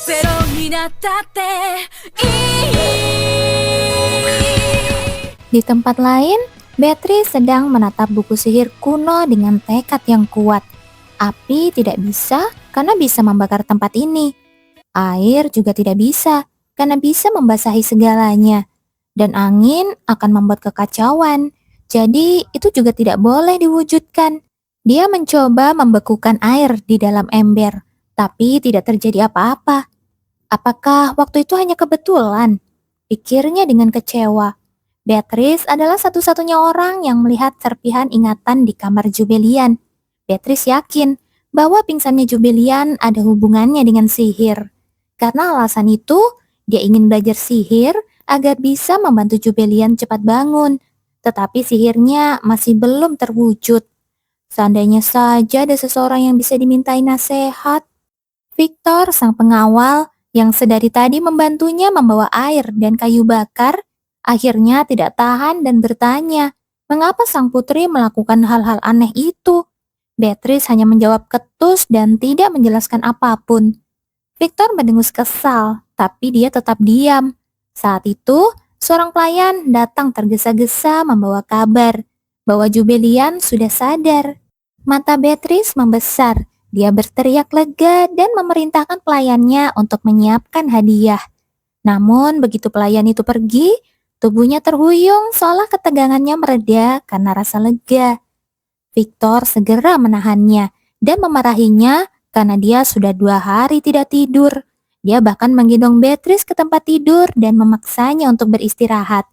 ゼロになったっていい。Di tempat lain, Beatrice sedang menatap buku sihir kuno dengan tekad yang kuat. Api tidak bisa karena bisa membakar tempat ini. Air juga tidak bisa karena bisa membasahi segalanya. Dan angin akan membuat kekacauan. Jadi itu juga tidak boleh diwujudkan. Dia mencoba membekukan air di dalam ember, tapi tidak terjadi apa-apa. Apakah waktu itu hanya kebetulan? Pikirnya dengan kecewa. Beatrice adalah satu-satunya orang yang melihat serpihan ingatan di kamar Jubilian. Beatrice yakin bahwa pingsannya Jubilian ada hubungannya dengan sihir. Karena alasan itu, dia ingin belajar sihir agar bisa membantu Jubilian cepat bangun. Tetapi sihirnya masih belum terwujud. Seandainya saja ada seseorang yang bisa dimintai nasihat. Victor, sang pengawal, yang sedari tadi membantunya membawa air dan kayu bakar, akhirnya tidak tahan dan bertanya, mengapa sang putri melakukan hal-hal aneh itu? Beatrice hanya menjawab ketus dan tidak menjelaskan apapun. Victor mendengus kesal, tapi dia tetap diam. Saat itu, seorang pelayan datang tergesa-gesa membawa kabar bahwa Jubilian sudah sadar. Mata Beatrice membesar. Dia berteriak lega dan memerintahkan pelayannya untuk menyiapkan hadiah. Namun begitu pelayan itu pergi, tubuhnya terhuyung seolah ketegangannya mereda karena rasa lega. Victor segera menahannya dan memarahinya karena dia sudah 2 hari tidak tidur. Dia bahkan menggendong Beatrice ke tempat tidur dan memaksanya untuk beristirahat.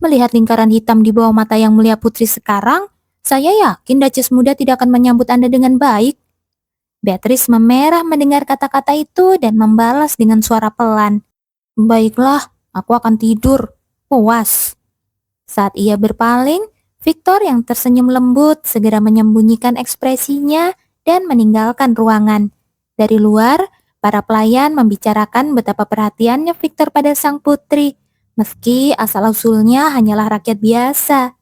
Melihat lingkaran hitam di bawah mata yang mulia putri sekarang, saya yakin Duchess muda tidak akan menyambut Anda dengan baik. Beatrice memerah mendengar kata-kata itu dan membalas dengan suara pelan. Baiklah, aku akan tidur. Puas. Saat ia berpaling, Victor yang tersenyum lembut segera menyembunyikan ekspresinya dan meninggalkan ruangan. Dari luar, para pelayan membicarakan betapa perhatiannya Victor pada sang putri, meski asal-usulnya hanyalah rakyat biasa.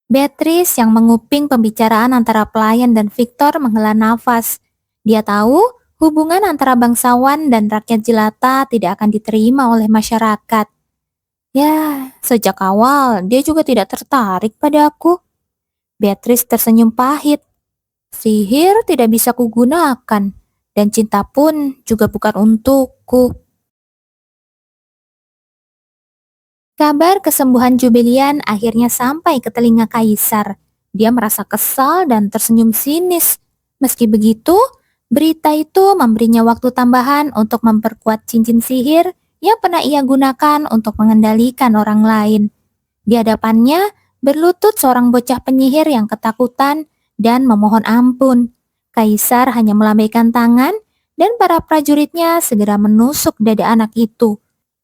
Beatrice yang menguping pembicaraan antara pelayan dan Victor menghela nafas. Dia tahu hubungan antara bangsawan dan rakyat jelata tidak akan diterima oleh masyarakat. Ya, sejak awal dia juga tidak tertarik pada aku. Beatrice tersenyum pahit. Sihir tidak bisa kugunakan, dan cinta pun juga bukan untukku. Kabar kesembuhan Jubilian akhirnya sampai ke telinga Kaisar. Dia merasa kesal dan tersenyum sinis. Meski begitu, berita itu memberinya waktu tambahan untuk memperkuat cincin sihir yang pernah ia gunakan untuk mengendalikan orang lain. Di hadapannya, berlutut seorang bocah penyihir yang ketakutan dan memohon ampun. Kaisar hanya melambaikan tangan dan para prajuritnya segera menusuk dada anak itu.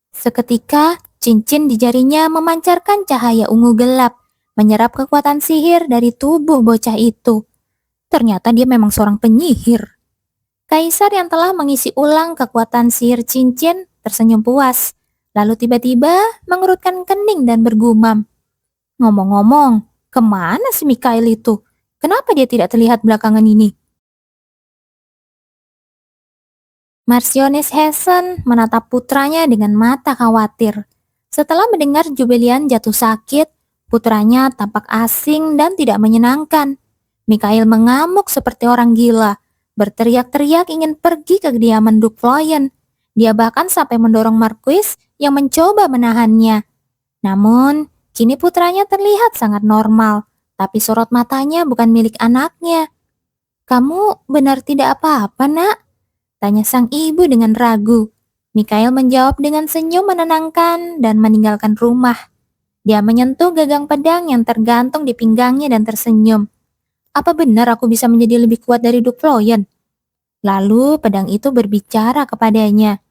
Seketika, cincin di jarinya memancarkan cahaya ungu gelap, menyerap kekuatan sihir dari tubuh bocah itu. Ternyata dia memang seorang penyihir. Kaisar yang telah mengisi ulang kekuatan sihir cincin tersenyum puas, lalu tiba-tiba mengerutkan kening dan bergumam. Ngomong-ngomong, kemana si Mikhail itu? Kenapa dia tidak terlihat belakangan ini? Marchioness Hessen menatap putranya dengan mata khawatir. Setelah mendengar Jubilian jatuh sakit, putranya tampak asing dan tidak menyenangkan. Mikhail mengamuk seperti orang gila, berteriak-teriak ingin pergi ke kediaman Duke Floyen. Dia bahkan sampai mendorong Marquis yang mencoba menahannya. Namun, kini putranya terlihat sangat normal, tapi sorot matanya bukan milik anaknya. "Kamu benar tidak apa-apa, Nak?" tanya sang ibu dengan ragu. Mikhail menjawab dengan senyum menenangkan dan meninggalkan rumah. Dia menyentuh gagang pedang yang tergantung di pinggangnya dan tersenyum. Apa benar aku bisa menjadi lebih kuat dari Duke Floyen? Lalu pedang itu berbicara kepadanya.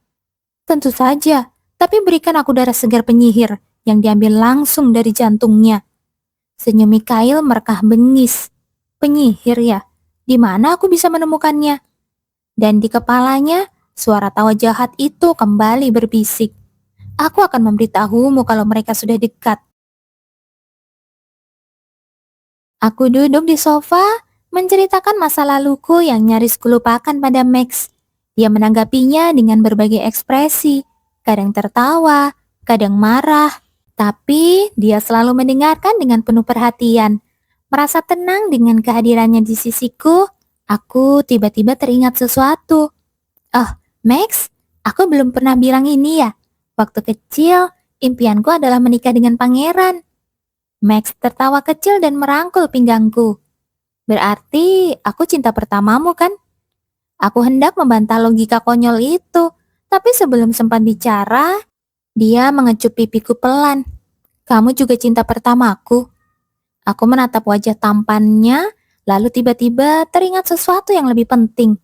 Tentu saja, tapi berikan aku darah segar penyihir yang diambil langsung dari jantungnya. Senyum Mikhail merekah bengis. Penyihir ya? Di mana aku bisa menemukannya? Dan di kepalanya, suara tawa jahat itu kembali berbisik. Aku akan memberitahumu kalau mereka sudah dekat. Aku duduk di sofa, menceritakan masa laluku yang nyaris kulupakan pada Max. Dia menanggapinya dengan berbagai ekspresi, kadang tertawa, kadang marah, tapi dia selalu mendengarkan dengan penuh perhatian. Merasa tenang dengan kehadirannya di sisiku, aku tiba-tiba teringat sesuatu. Oh, Max, aku belum pernah bilang ini ya. Waktu kecil, impianku adalah menikah dengan pangeran. Max tertawa kecil dan merangkul pinggangku. Berarti aku cinta pertamamu kan? Aku hendak membantah logika konyol itu, tapi sebelum sempat bicara, dia mengecup pipiku pelan. Kamu juga cinta pertamaku. Aku menatap wajah tampannya, lalu tiba-tiba teringat sesuatu yang lebih penting.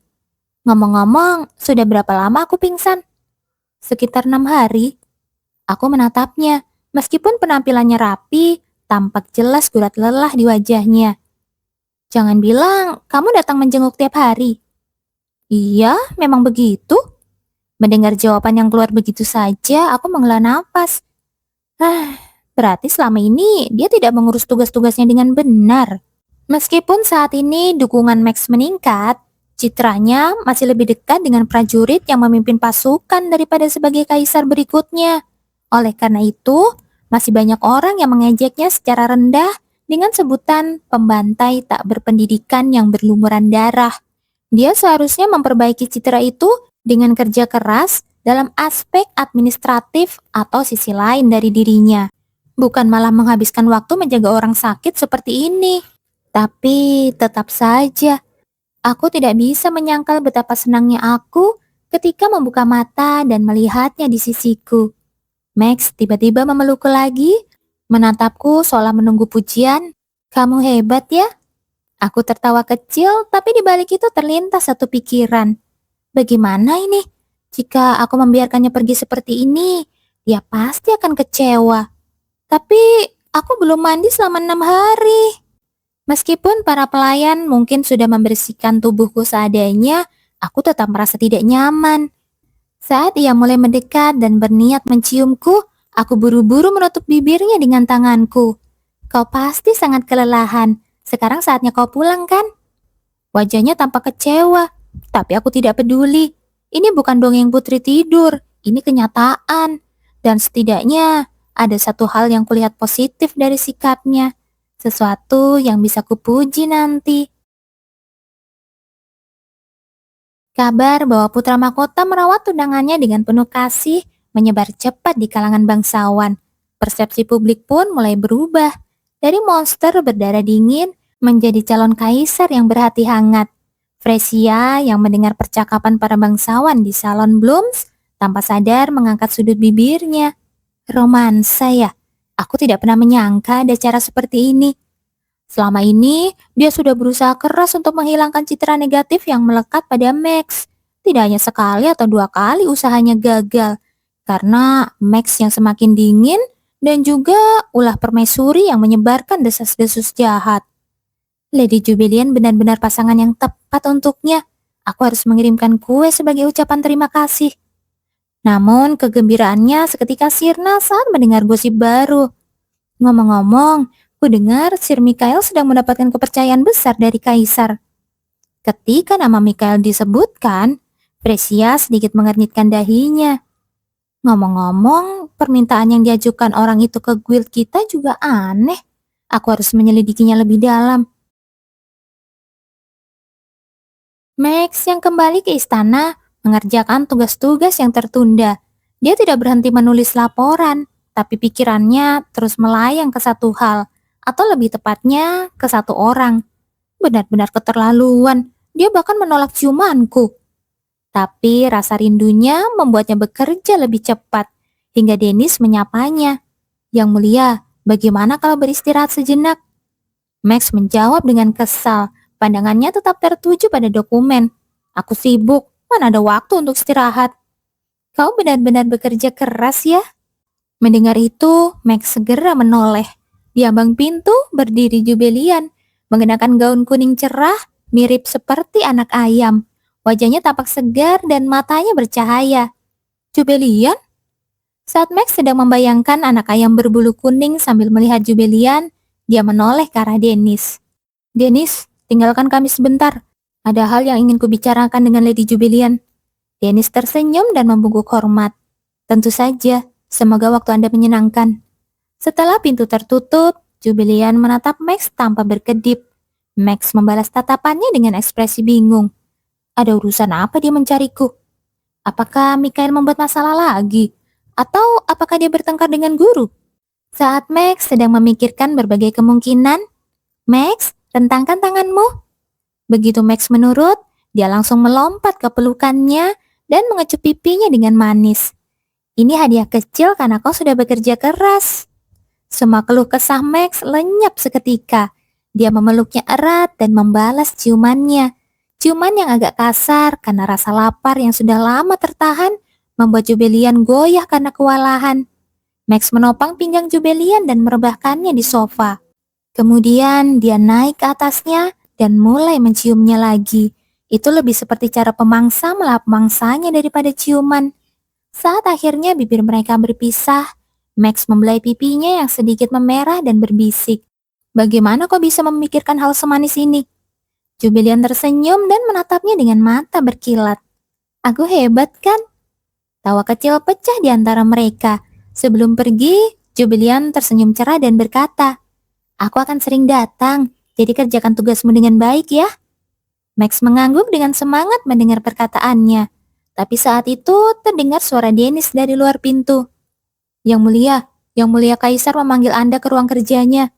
Ngomong-ngomong, sudah berapa lama aku pingsan? Sekitar 6 hari. Aku menatapnya, meskipun penampilannya rapi, tampak jelas gurat lelah di wajahnya. Jangan bilang kamu datang menjenguk tiap hari. Iya, memang begitu. Mendengar jawaban yang keluar begitu saja, aku menghela napas. Berarti selama ini dia tidak mengurus tugas-tugasnya dengan benar. Meskipun saat ini dukungan Max meningkat, citranya masih lebih dekat dengan prajurit yang memimpin pasukan daripada sebagai kaisar berikutnya. Oleh karena itu, masih banyak orang yang mengejeknya secara rendah dengan sebutan pembantai tak berpendidikan yang berlumuran darah. Dia seharusnya memperbaiki citra itu dengan kerja keras dalam aspek administratif atau sisi lain dari dirinya. Bukan malah menghabiskan waktu menjaga orang sakit seperti ini. Tapi tetap saja, aku tidak bisa menyangkal betapa senangnya aku ketika membuka mata dan melihatnya di sisiku. Max tiba-tiba memelukku lagi, menatapku seolah menunggu pujian. Kamu hebat ya? Aku tertawa kecil, tapi di balik itu terlintas satu pikiran. Bagaimana ini? Jika aku membiarkannya pergi seperti ini, dia pasti akan kecewa. Tapi aku belum mandi selama 6 hari. Meskipun para pelayan mungkin sudah membersihkan tubuhku seadanya, aku tetap merasa tidak nyaman. Saat ia mulai mendekat dan berniat menciumku, aku buru-buru menutup bibirnya dengan tanganku. Kau pasti sangat kelelahan. Sekarang saatnya kau pulang kan? Wajahnya tampak kecewa, tapi aku tidak peduli. Ini bukan dongeng putri tidur, ini kenyataan. Dan setidaknya ada satu hal yang kulihat positif dari sikapnya. Sesuatu yang bisa kupuji nanti. Kabar bahwa putra mahkota merawat tunangannya dengan penuh kasih menyebar cepat di kalangan bangsawan. Persepsi publik pun mulai berubah. Dari monster berdarah dingin menjadi calon kaisar yang berhati hangat. Fresia yang mendengar percakapan para bangsawan di salon Blooms tanpa sadar mengangkat sudut bibirnya. Romansa ya? Aku tidak pernah menyangka ada cara seperti ini. Selama ini, dia sudah berusaha keras untuk menghilangkan citra negatif yang melekat pada Max. Tidak hanya sekali atau 2 kali usahanya gagal. Karena Max yang semakin dingin dan juga ulah permaisuri yang menyebarkan desas-desus jahat. Lady Jubilian benar-benar pasangan yang tepat untuknya. Aku harus mengirimkan kue sebagai ucapan terima kasih. Namun kegembiraannya seketika sirna saat mendengar gosip baru. Ngomong-ngomong, ku dengar Sir Mikael sedang mendapatkan kepercayaan besar dari Kaisar. Ketika nama Mikael disebutkan, Fresia sedikit mengernyitkan dahinya. Ngomong-ngomong, permintaan yang diajukan orang itu ke guild kita juga aneh. Aku harus menyelidikinya lebih dalam. Max yang kembali ke istana mengerjakan tugas-tugas yang tertunda. Dia tidak berhenti menulis laporan, tapi pikirannya terus melayang ke satu hal, atau lebih tepatnya ke satu orang. Benar-benar keterlaluan, dia bahkan menolak ciumanku. Tapi rasa rindunya membuatnya bekerja lebih cepat, hingga Dennis menyapanya. Yang mulia, bagaimana kalau beristirahat sejenak? Max menjawab dengan kesal, pandangannya tetap tertuju pada dokumen. Aku sibuk, mana ada waktu untuk istirahat. Kau benar-benar bekerja keras ya? Mendengar itu, Max segera menoleh. Di ambang pintu berdiri Jubilian, mengenakan gaun kuning cerah, mirip seperti anak ayam. Wajahnya tampak segar dan matanya bercahaya. Jubilian? Saat Max sedang membayangkan anak ayam berbulu kuning sambil melihat Jubilian, dia menoleh ke arah Dennis. Dennis, tinggalkan kami sebentar. Ada hal yang ingin kubicarakan dengan Lady Jubilian. Dennis tersenyum dan membungkuk hormat. Tentu saja, semoga waktu Anda menyenangkan. Setelah pintu tertutup, Jubilian menatap Max tanpa berkedip. Max membalas tatapannya dengan ekspresi bingung. Ada urusan apa dia mencariku? Apakah Mikael membuat masalah lagi? Atau apakah dia bertengkar dengan guru? Saat Max sedang memikirkan berbagai kemungkinan, Max, rentangkan tanganmu. Begitu Max menurut, dia langsung melompat ke pelukannya dan mengecup pipinya dengan manis. Ini hadiah kecil karena kau sudah bekerja keras. Semua keluh kesah Max lenyap seketika. Dia memeluknya erat dan membalas ciumannya. Ciuman yang agak kasar karena rasa lapar yang sudah lama tertahan membuat Jubilian goyah karena kewalahan. Max menopang pinggang Jubilian dan merebahkannya di sofa. Kemudian dia naik ke atasnya dan mulai menciumnya lagi. Itu lebih seperti cara pemangsa melahap mangsanya daripada ciuman. Saat akhirnya bibir mereka berpisah, Max membelai pipinya yang sedikit memerah dan berbisik. Bagaimana kau bisa memikirkan hal semanis ini? Jubilian tersenyum dan menatapnya dengan mata berkilat. Aku hebat kan? Tawa kecil pecah di antara mereka. Sebelum pergi, Jubilian tersenyum cerah dan berkata, aku akan sering datang, jadi kerjakan tugasmu dengan baik ya. Max mengangguk dengan semangat mendengar perkataannya. Tapi saat itu terdengar suara Dennis dari luar pintu. Yang mulia Kaisar memanggil Anda ke ruang kerjanya.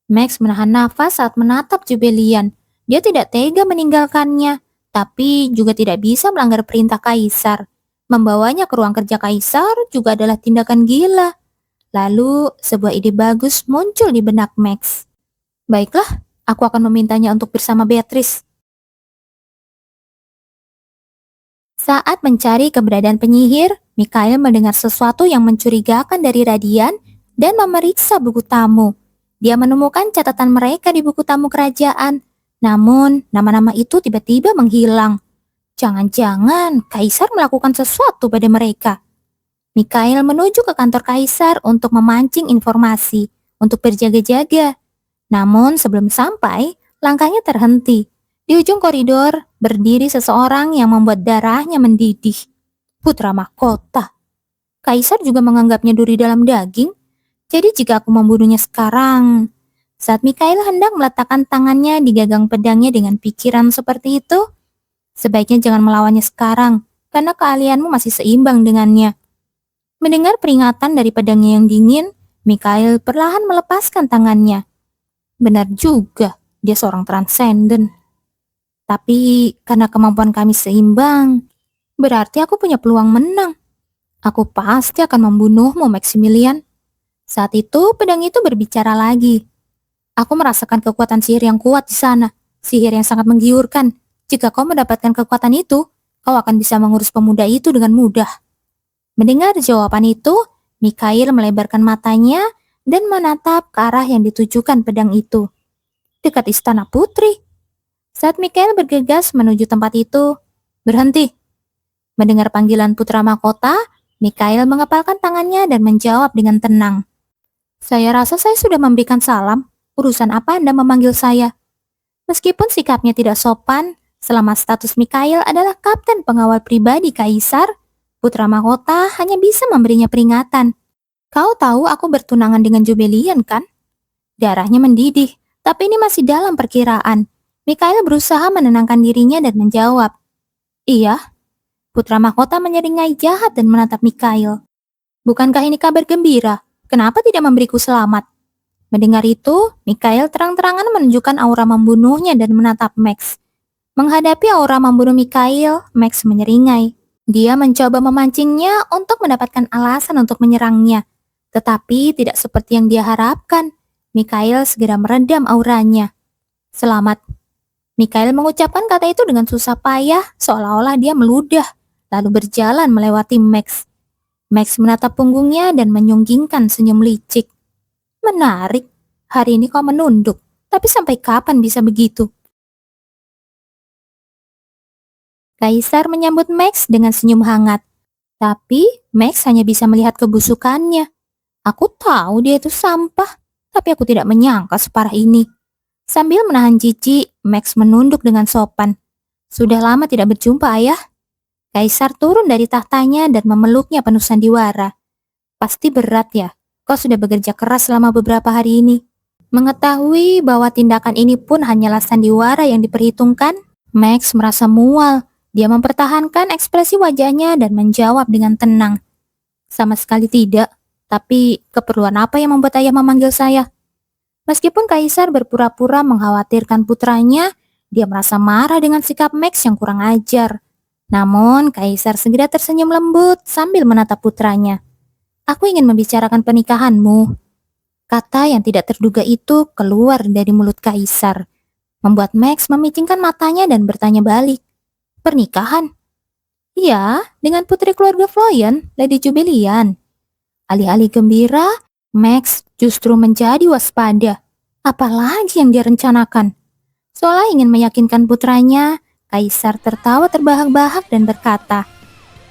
Max menahan nafas saat menatap Jubilian. Dia tidak tega meninggalkannya, tapi juga tidak bisa melanggar perintah Kaisar. Membawanya ke ruang kerja Kaisar juga adalah tindakan gila. Lalu, sebuah ide bagus muncul di benak Max. Baiklah, aku akan memintanya untuk bersama Beatrice. Saat mencari keberadaan penyihir, Mikael mendengar sesuatu yang mencurigakan dari Radian dan memeriksa buku tamu. Dia menemukan catatan mereka di buku tamu kerajaan. Namun, nama-nama itu tiba-tiba menghilang. Jangan-jangan Kaisar melakukan sesuatu pada mereka. Mikael menuju ke kantor Kaisar untuk memancing informasi, untuk berjaga-jaga. Namun, sebelum sampai, langkahnya terhenti. Di ujung koridor, berdiri seseorang yang membuat darahnya mendidih. Putra mahkota. Kaisar juga menganggapnya duri dalam daging. Jadi jika aku membunuhnya sekarang... Saat Mikael hendak meletakkan tangannya di gagang pedangnya dengan pikiran seperti itu, sebaiknya jangan melawannya sekarang, karena keahlianmu masih seimbang dengannya. Mendengar peringatan dari pedangnya yang dingin, Mikael perlahan melepaskan tangannya. Benar juga, dia seorang transenden. Tapi karena kemampuan kami seimbang, berarti aku punya peluang menang. Aku pasti akan membunuhmu, Maximilian. Saat itu pedang itu berbicara lagi. Aku merasakan kekuatan sihir yang kuat di sana, sihir yang sangat menggiurkan. Jika kau mendapatkan kekuatan itu, kau akan bisa mengurus pemuda itu dengan mudah. Mendengar jawaban itu, Mikael melebarkan matanya dan menatap ke arah yang ditujukan pedang itu. Dekat istana putri. Saat Mikael bergegas menuju tempat itu, berhenti. Mendengar panggilan putra mahkota, Mikael mengepalkan tangannya dan menjawab dengan tenang. Saya rasa saya sudah memberikan salam. Urusan apa Anda memanggil saya? Meskipun sikapnya tidak sopan, selama status Mikael adalah kapten pengawal pribadi Kaisar, putra mahkota hanya bisa memberinya peringatan. Kau tahu aku bertunangan dengan Jubilian kan? Darahnya mendidih, tapi ini masih dalam perkiraan. Mikael berusaha menenangkan dirinya dan menjawab. Iya. Putra mahkota menyeringai jahat dan menatap Mikael. Bukankah ini kabar gembira? Kenapa tidak memberiku selamat? Mendengar itu, Mikael terang-terangan menunjukkan aura membunuhnya dan menatap Max. Menghadapi aura membunuh Mikael, Max menyeringai. Dia mencoba memancingnya untuk mendapatkan alasan untuk menyerangnya. Tetapi tidak seperti yang dia harapkan. Mikael segera meredam auranya. Selamat. Mikael mengucapkan kata itu dengan susah payah, seolah-olah dia meludah, lalu berjalan melewati Max. Max menatap punggungnya dan menyunggingkan senyum licik. Menarik, hari ini kau menunduk, tapi sampai kapan bisa begitu? Kaisar menyambut Max dengan senyum hangat, tapi Max hanya bisa melihat kebusukannya. Aku tahu dia itu sampah, tapi aku tidak menyangka separah ini. Sambil menahan jijik, Max menunduk dengan sopan. Sudah lama tidak berjumpa, Ayah. Kaisar turun dari tahtanya dan memeluknya penuh sandiwara. Pasti berat ya, kau sudah bekerja keras selama beberapa hari ini. Mengetahui bahwa tindakan ini pun hanyalah sandiwara yang diperhitungkan, Max merasa mual. Dia mempertahankan ekspresi wajahnya dan menjawab dengan tenang. Sama sekali tidak, tapi keperluan apa yang membuat ayah memanggil saya? Meskipun Kaisar berpura-pura mengkhawatirkan putranya, dia merasa marah dengan sikap Max yang kurang ajar. Namun, Kaisar segera tersenyum lembut sambil menatap putranya. Aku ingin membicarakan pernikahanmu. Kata yang tidak terduga itu keluar dari mulut Kaisar, membuat Max memicingkan matanya dan bertanya balik. Pernikahan? Iya, dengan putri keluarga Floyen, Lady Jubilian. Alih-alih gembira, Max justru menjadi waspada. Apalagi yang dia rencanakan? Seolah ingin meyakinkan putranya, Kaisar tertawa terbahak-bahak dan berkata,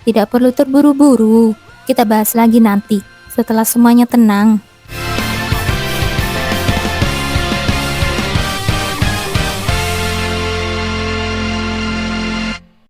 "Tidak perlu terburu-buru, kita bahas lagi nanti, setelah semuanya tenang."